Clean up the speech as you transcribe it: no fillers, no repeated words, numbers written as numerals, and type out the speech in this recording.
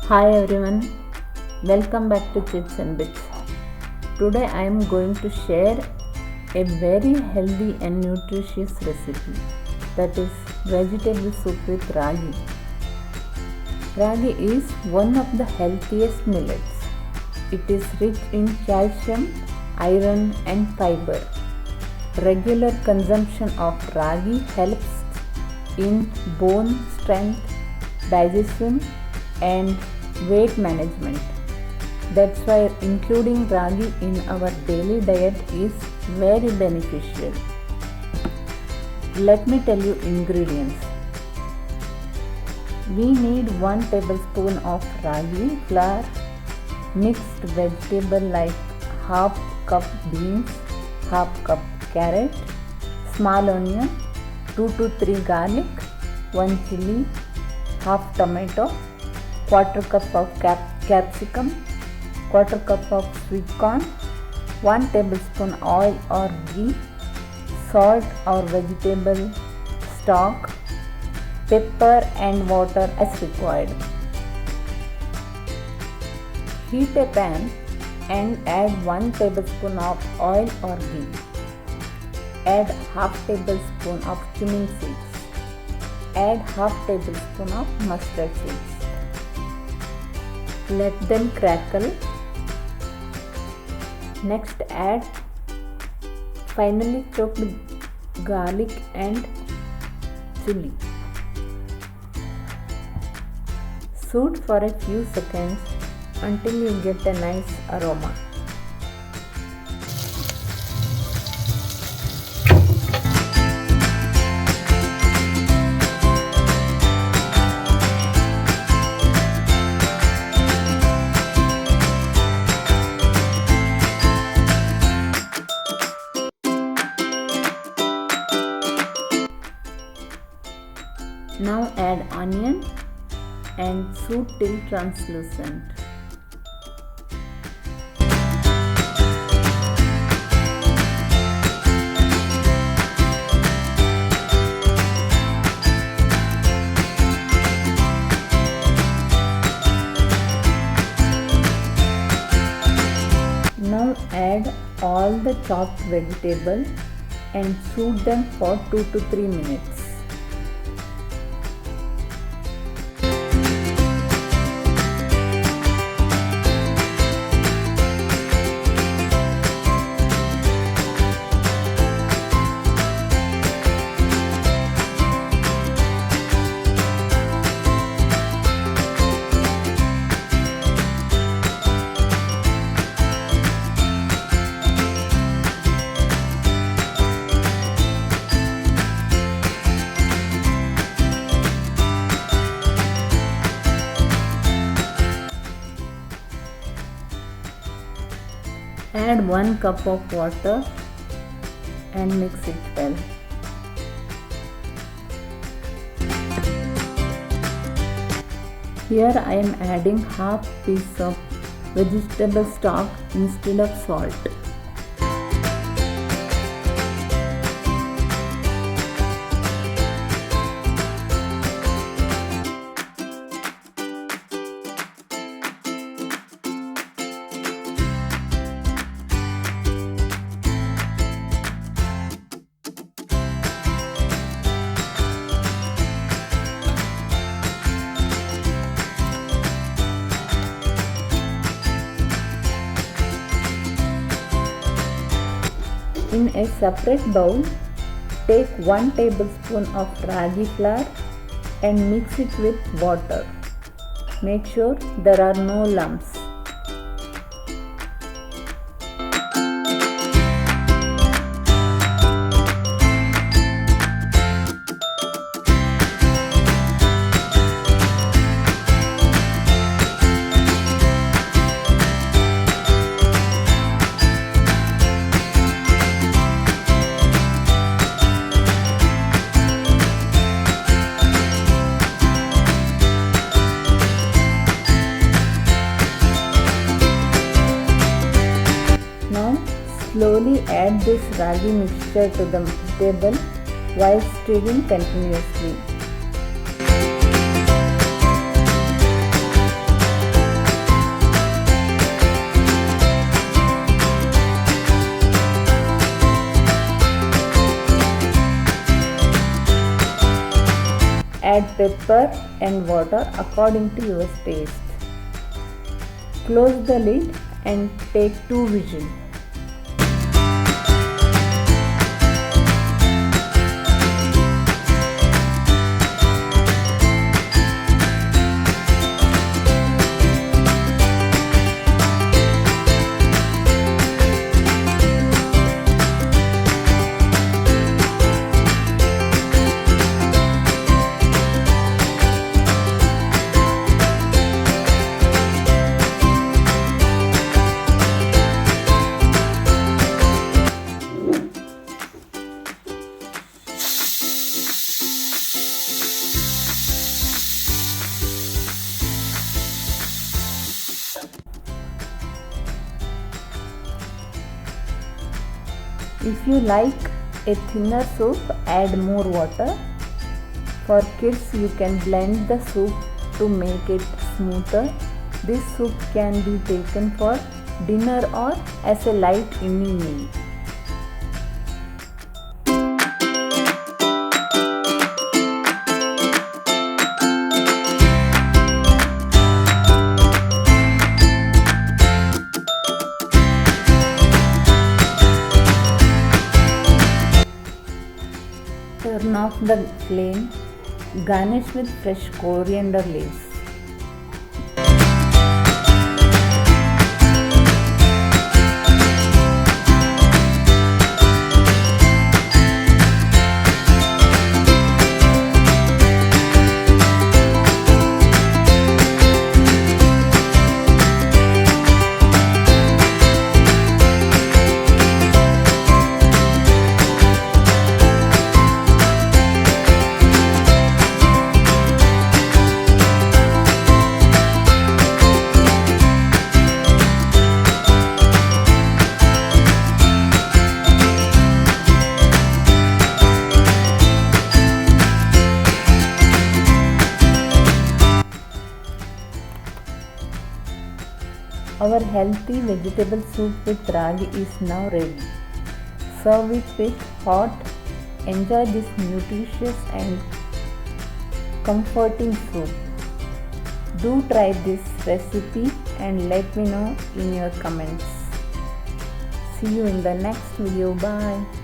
Hi everyone, welcome back to Chits and Bits. Today I am going to share a very healthy and nutritious recipe, that is vegetable soup with ragi. Ragi is one of the healthiest millets. It is rich in calcium, iron and fiber. Regular consumption of ragi helps in bone strength, digestion and weight management. That's why including ragi in our daily diet is very beneficial. Let me tell you ingredients. We need 1 tablespoon of ragi flour, mixed vegetable like half cup beans, half cup carrot, small onion, 2 to 3 garlic, 1 chili, half tomato, quarter cup of capsicum, quarter cup of sweet corn, 1 tablespoon oil or ghee, salt or vegetable stock, pepper and water as required. Heat a pan and add 1 tablespoon of oil or ghee. Add half tablespoon of cumin seeds. Add half tablespoon of mustard seeds. Let them crackle. Next add finely chopped garlic and chili. Saute for a few seconds until you get a nice aroma. Now add onion and saute till translucent. Now add all the chopped vegetables and saute them for 2 to 3 minutes. Add 1 cup of water and mix it well. Here I am adding half piece of vegetable stock instead of salt. In a separate bowl, take 1 tablespoon of ragi flour and mix it with water. Make sure there are no lumps. Slowly add this ragi mixture to the table while stirring continuously. Add pepper and water according to your taste. Close the lid and take 2 whistles. If you like a thinner soup, add more water. For kids, you can blend the soup to make it smoother. This soup can be taken for dinner or as a light evening meal. Turn off the flame. Garnish with fresh coriander leaves. Our healthy vegetable soup with ragi is now ready. Serve it with hot. Enjoy this nutritious and comforting soup. Do try this recipe and let me know in your comments. See you in the next video. Bye.